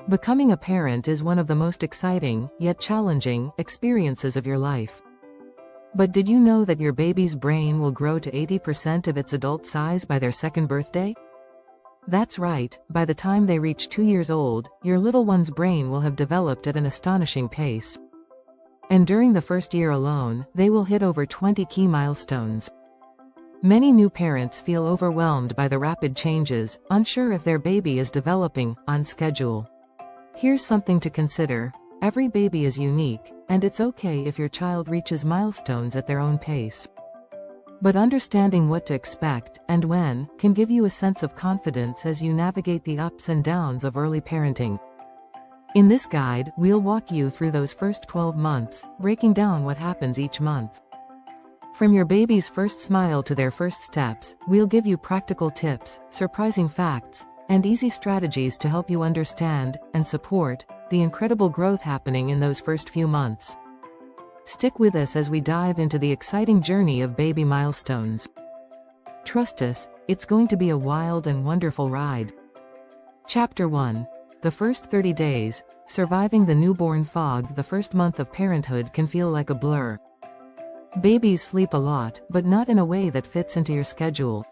Becoming a parent is one of the most exciting, yet challenging, experiences of your life. But did you know that your baby's brain will grow to 80% of its adult size by their second birthday? That's right, by the time they reach 2 years old, your little one's brain will have developed at an astonishing pace. And during the first year alone, they will hit over 20 key milestones. Many new parents feel overwhelmed by the rapid changes, unsure if their baby is developing on schedule. Here's something to consider. Every baby is unique, and it's okay if your child reaches milestones at their own pace. But understanding what to expect, and when, can give you a sense of confidence as you navigate the ups and downs of early parenting. In this guide, we'll walk you through those first 12 months, breaking down what happens each month. From your baby's first smile to their first steps, we'll give you practical tips, surprising facts, and easy strategies to help you understand and support the incredible growth happening in those first few months. Stick with us as we dive into the exciting journey of baby milestones. Trust us, it's going to be a wild and wonderful ride. Chapter 1. The first 30 days, surviving the newborn fog. The first month of parenthood can feel like a blur. Babies sleep a lot, but not in a way that fits into your schedule.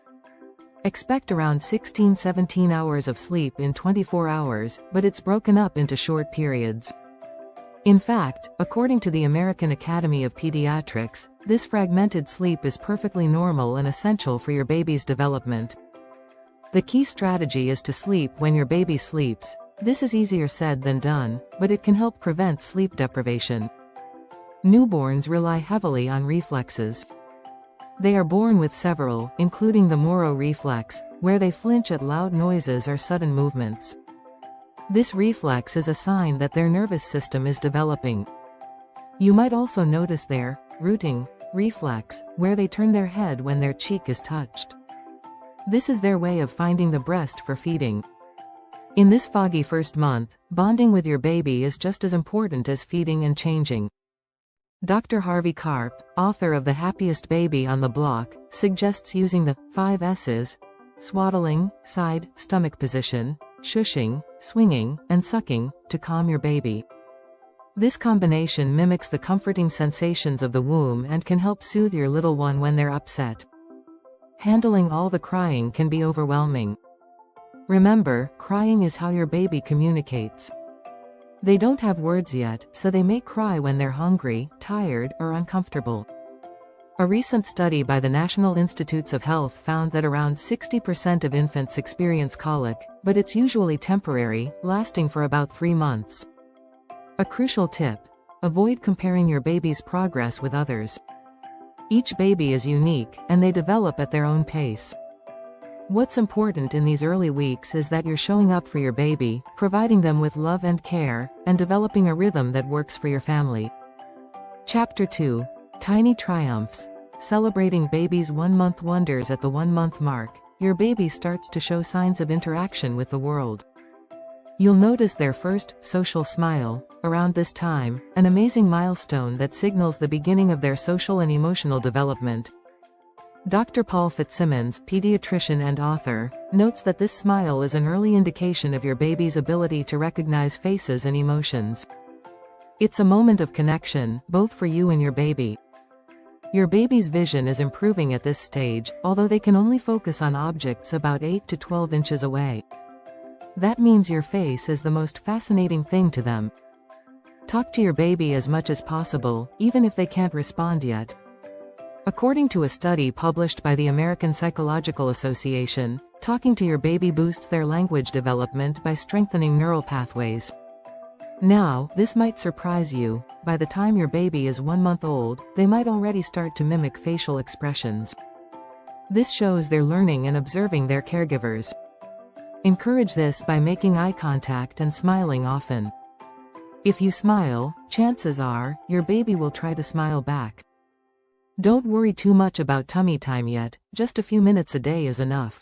Expect around 16-17 hours of sleep in 24 hours, but it's broken up into short periods. In fact, according to the American Academy of Pediatrics, this fragmented sleep is perfectly normal and essential for your baby's development. The key strategy is to sleep when your baby sleeps. This is easier said than done, but it can help prevent sleep deprivation. Newborns rely heavily on reflexes. They are born with several, including the Moro reflex, where they flinch at loud noises or sudden movements. This reflex is a sign that their nervous system is developing. You might also notice their rooting reflex, where they turn their head when their cheek is touched. This is their way of finding the breast for feeding. In this foggy first month, bonding with your baby is just as important as feeding and changing. Dr. Harvey Karp, author of The Happiest Baby on the Block, suggests using the 5 S's: swaddling, side, stomach position, shushing, swinging, and sucking, to calm your baby. This combination mimics the comforting sensations of the womb and can help soothe your little one when they're upset. Handling all the crying can be overwhelming. Remember, crying is how your baby communicates. They don't have words yet, so they may cry when they're hungry, tired, or uncomfortable. A recent study by the National Institutes of Health found that around 60% of infants experience colic, but it's usually temporary, lasting for about 3 months. A crucial tip: avoid comparing your baby's progress with others. Each baby is unique, and they develop at their own pace. What's important in these early weeks is that you're showing up for your baby, providing them with love and care, and developing a rhythm that works for your family. Chapter 2. Tiny Triumphs. Celebrating baby's 1-month wonders. At the 1-month mark, your baby starts to show signs of interaction with the world. You'll notice their first social smile. Around this time, an amazing milestone that signals the beginning of their social and emotional development. Dr. Paul Fitzsimmons, pediatrician and author, notes that this smile is an early indication of your baby's ability to recognize faces and emotions. It's a moment of connection, both for you and your baby. Your baby's vision is improving at this stage, although they can only focus on objects about 8 to 12 inches away. That means your face is the most fascinating thing to them. Talk to your baby as much as possible, even if they can't respond yet. According to a study published by the American Psychological Association, talking to your baby boosts their language development by strengthening neural pathways. Now, this might surprise you. By the time your baby is 1 month old, they might already start to mimic facial expressions. This shows they're learning and observing their caregivers. Encourage this by making eye contact and smiling often. If you smile, chances are, your baby will try to smile back. Don't worry too much about tummy time yet, just a few minutes a day is enough.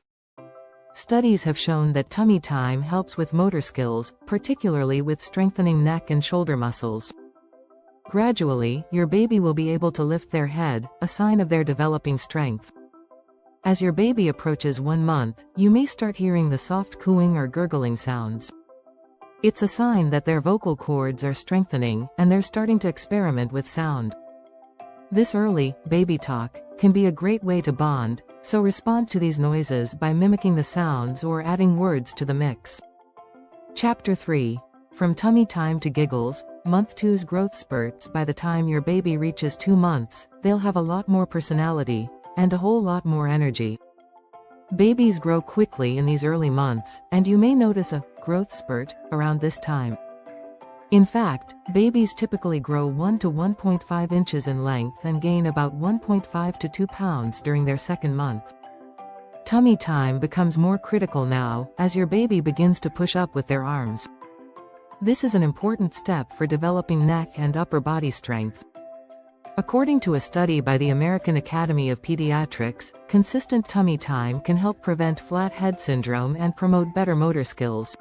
Studies have shown that tummy time helps with motor skills, particularly with strengthening neck and shoulder muscles. Gradually, your baby will be able to lift their head, a sign of their developing strength. As your baby approaches 1 month, you may start hearing the soft cooing or gurgling sounds. It's a sign that their vocal cords are strengthening and they're starting to experiment with sound. This early, baby talk, can be a great way to bond, so respond to these noises by mimicking the sounds or adding words to the mix. Chapter 3. From tummy time to giggles, month 2's growth spurts. By the time your baby reaches 2 months, they'll have a lot more personality, and a whole lot more energy. Babies grow quickly in these early months, and you may notice a growth spurt around this time. In fact, babies typically grow 1 to 1.5 inches in length and gain about 1.5 to 2 pounds during their second month. Tummy time becomes more critical now, as your baby begins to push up with their arms. This is an important step for developing neck and upper body strength. According to a study by the American Academy of Pediatrics, consistent tummy time can help prevent flat head syndrome and promote better motor skills.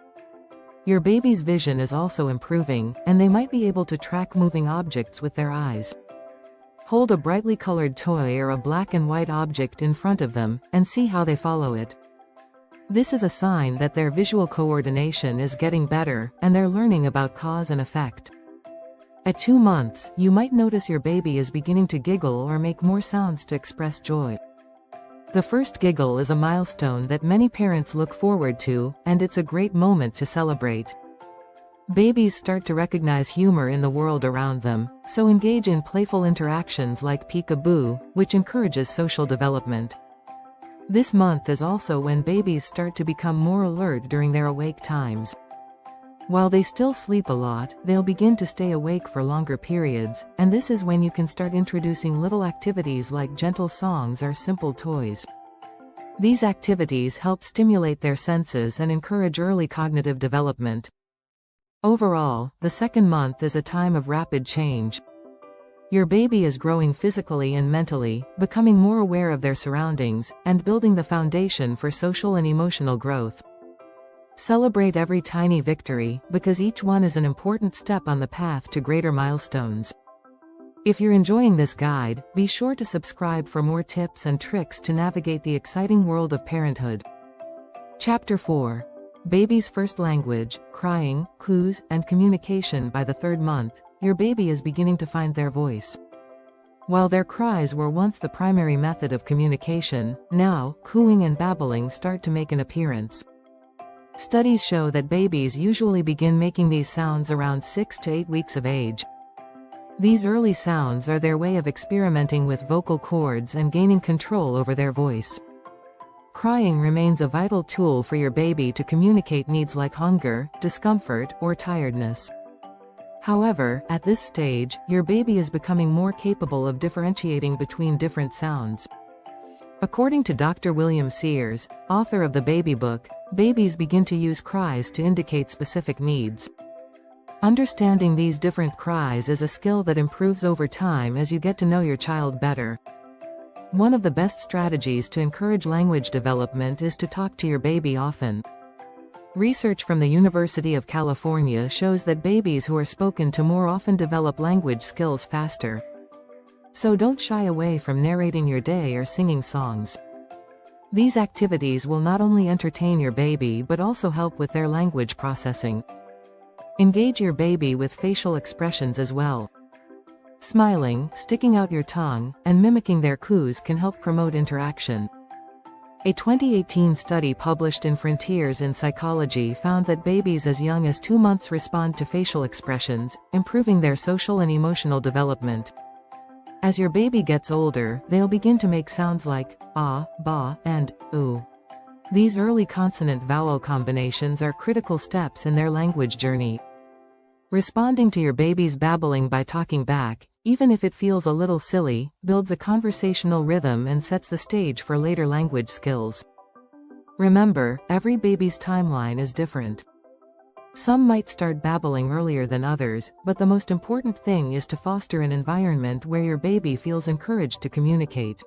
Your baby's vision is also improving, and they might be able to track moving objects with their eyes. Hold a brightly colored toy or a black and white object in front of them, and see how they follow it. This is a sign that their visual coordination is getting better, and they're learning about cause and effect. At 2 months, you might notice your baby is beginning to giggle or make more sounds to express joy. The first giggle is a milestone that many parents look forward to, and it's a great moment to celebrate. Babies start to recognize humor in the world around them, so engage in playful interactions like peek-a-boo, which encourages social development. This month is also when babies start to become more alert during their awake times. While they still sleep a lot, they'll begin to stay awake for longer periods, and this is when you can start introducing little activities like gentle songs or simple toys. These activities help stimulate their senses and encourage early cognitive development. Overall, the second month is a time of rapid change. Your baby is growing physically and mentally, becoming more aware of their surroundings, and building the foundation for social and emotional growth. Celebrate every tiny victory, because each one is an important step on the path to greater milestones. If you're enjoying this guide, be sure to subscribe for more tips and tricks to navigate the exciting world of parenthood. Chapter 4. Baby's first language, crying, coos, and communication. By the 3rd month, your baby is beginning to find their voice. While their cries were once the primary method of communication, now, cooing and babbling start to make an appearance. Studies show that babies usually begin making these sounds around 6 to 8 weeks of age. These early sounds are their way of experimenting with vocal cords and gaining control over their voice. Crying remains a vital tool for your baby to communicate needs like hunger, discomfort, or tiredness. However, at this stage, your baby is becoming more capable of differentiating between different sounds. According to Dr. William Sears, author of the Baby Book, babies begin to use cries to indicate specific needs. Understanding these different cries is a skill that improves over time as you get to know your child better. One of the best strategies to encourage language development is to talk to your baby often. Research from the University of California shows that babies who are spoken to more often develop language skills faster. So don't shy away from narrating your day or singing songs. These activities will not only entertain your baby but also help with their language processing. Engage your baby with facial expressions as well. Smiling, sticking out your tongue, and mimicking their coos can help promote interaction. A 2018 study published in Frontiers in Psychology found that babies as young as 2 months respond to facial expressions, improving their social and emotional development. As your baby gets older, they'll begin to make sounds like ah, ba, and ooh. These early consonant-vowel combinations are critical steps in their language journey. Responding to your baby's babbling by talking back, even if it feels a little silly, builds a conversational rhythm and sets the stage for later language skills. Remember, every baby's timeline is different. Some might start babbling earlier than others, but the most important thing is to foster an environment where your baby feels encouraged to communicate.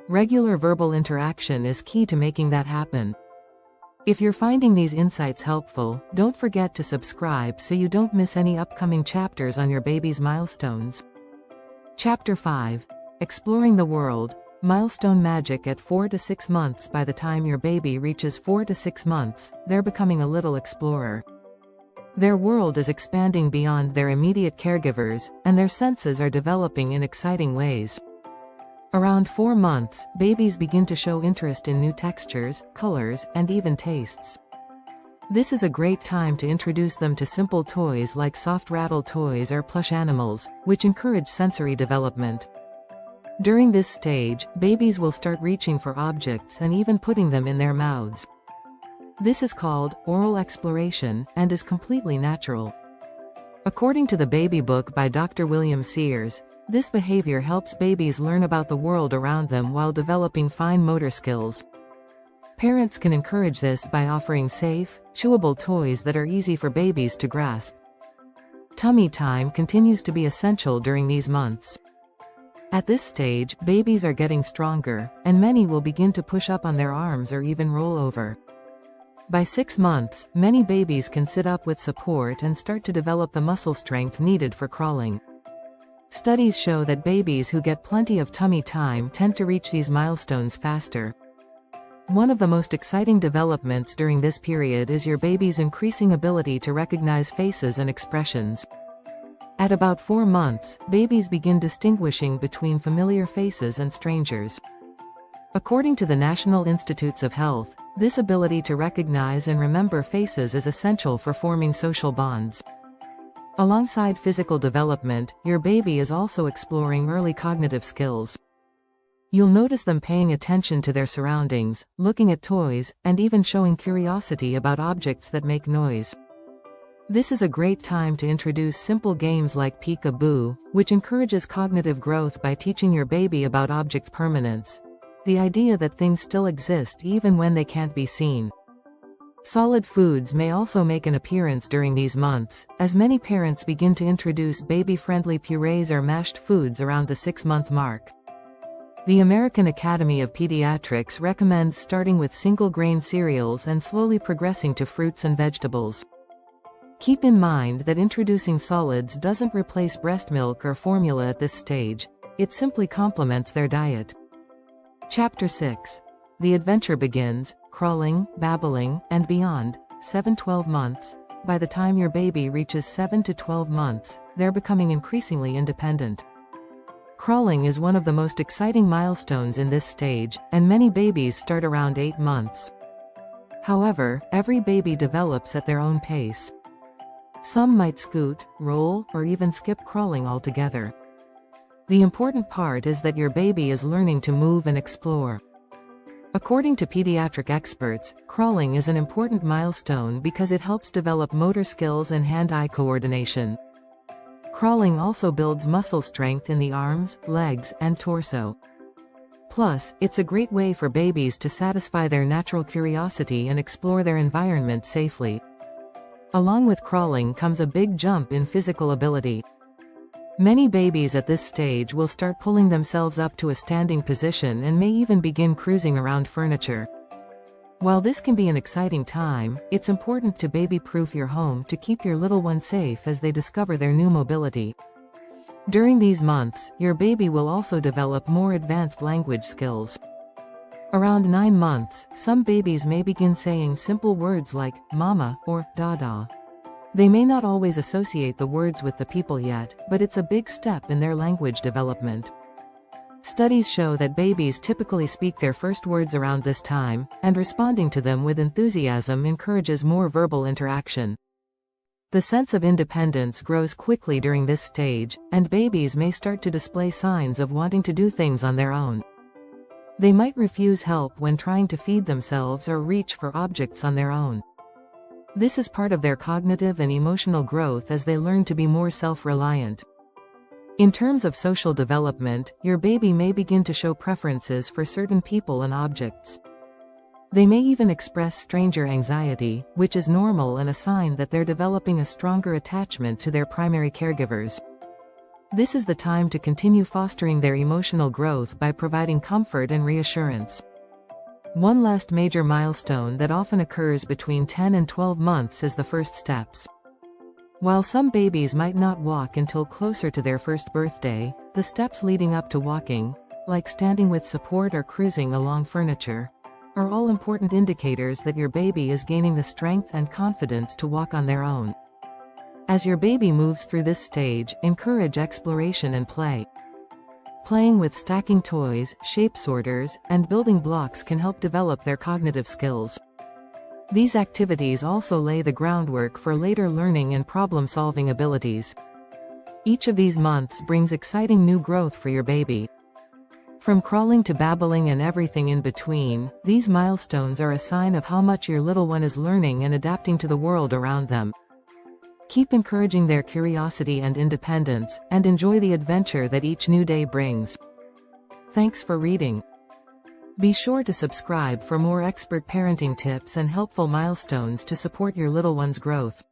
Regular verbal interaction is key to making that happen. If you're finding these insights helpful, don't forget to subscribe so you don't miss any upcoming chapters on your baby's milestones. Chapter 5. Exploring the World. Milestone magic at 4 to 6 months. By the time your baby reaches 4 to 6 months, they're becoming a little explorer. Their world is expanding beyond their immediate caregivers, and their senses are developing in exciting ways. Around 4 months, babies begin to show interest in new textures, colors, and even tastes. This is a great time to introduce them to simple toys like soft rattle toys or plush animals, which encourage sensory development. During this stage, babies will start reaching for objects and even putting them in their mouths. This is called oral exploration, and is completely natural. According to the Baby Book by Dr. William Sears, this behavior helps babies learn about the world around them while developing fine motor skills. Parents can encourage this by offering safe, chewable toys that are easy for babies to grasp. Tummy time continues to be essential during these months. At this stage, babies are getting stronger, and many will begin to push up on their arms or even roll over. By 6 months, many babies can sit up with support and start to develop the muscle strength needed for crawling. Studies show that babies who get plenty of tummy time tend to reach these milestones faster. One of the most exciting developments during this period is your baby's increasing ability to recognize faces and expressions. At about 4 months, babies begin distinguishing between familiar faces and strangers. According to the National Institutes of Health, this ability to recognize and remember faces is essential for forming social bonds. Alongside physical development, your baby is also exploring early cognitive skills. You'll notice them paying attention to their surroundings, looking at toys, and even showing curiosity about objects that make noise. This is a great time to introduce simple games like peek-a-boo, which encourages cognitive growth by teaching your baby about object permanence, the idea that things still exist even when they can't be seen. Solid foods may also make an appearance during these months, as many parents begin to introduce baby-friendly purees or mashed foods around the 6-month mark. The American Academy of Pediatrics recommends starting with single-grain cereals and slowly progressing to fruits and vegetables. Keep in mind that introducing solids doesn't replace breast milk or formula at this stage, it simply complements their diet. Chapter 6. The adventure begins, crawling, babbling, and beyond, 7-12 months. By the time your baby reaches 7 to 12 months, they're becoming increasingly independent. Crawling is one of the most exciting milestones in this stage, and many babies start around 8 months. However, every baby develops at their own pace. Some might scoot, roll, or even skip crawling altogether. The important part is that your baby is learning to move and explore. According to pediatric experts, crawling is an important milestone because it helps develop motor skills and hand-eye coordination. Crawling also builds muscle strength in the arms, legs, and torso. Plus, it's a great way for babies to satisfy their natural curiosity and explore their environment safely. Along with crawling comes a big jump in physical ability. Many babies at this stage will start pulling themselves up to a standing position and may even begin cruising around furniture. While this can be an exciting time, it's important to baby-proof your home to keep your little one safe as they discover their new mobility. During these months, your baby will also develop more advanced language skills. Around 9 months, some babies may begin saying simple words like mama or dada. They may not always associate the words with the people yet, but it's a big step in their language development. Studies show that babies typically speak their first words around this time, and responding to them with enthusiasm encourages more verbal interaction. The sense of independence grows quickly during this stage, and babies may start to display signs of wanting to do things on their own. They might refuse help when trying to feed themselves or reach for objects on their own. This is part of their cognitive and emotional growth as they learn to be more self-reliant. In terms of social development, your baby may begin to show preferences for certain people and objects. They may even express stranger anxiety, which is normal and a sign that they're developing a stronger attachment to their primary caregivers. This is the time to continue fostering their emotional growth by providing comfort and reassurance. One last major milestone that often occurs between 10 and 12 months is the first steps. While some babies might not walk until closer to their first birthday, the steps leading up to walking, like standing with support or cruising along furniture, are all important indicators that your baby is gaining the strength and confidence to walk on their own. As your baby moves through this stage, encourage exploration and play. Playing with stacking toys, shape sorters, and building blocks can help develop their cognitive skills. These activities also lay the groundwork for later learning and problem-solving abilities. Each of these months brings exciting new growth for your baby. From crawling to babbling and everything in between, these milestones are a sign of how much your little one is learning and adapting to the world around them. Keep encouraging their curiosity and independence, and enjoy the adventure that each new day brings. Thanks for reading. Be sure to subscribe for more expert parenting tips and helpful milestones to support your little one's growth.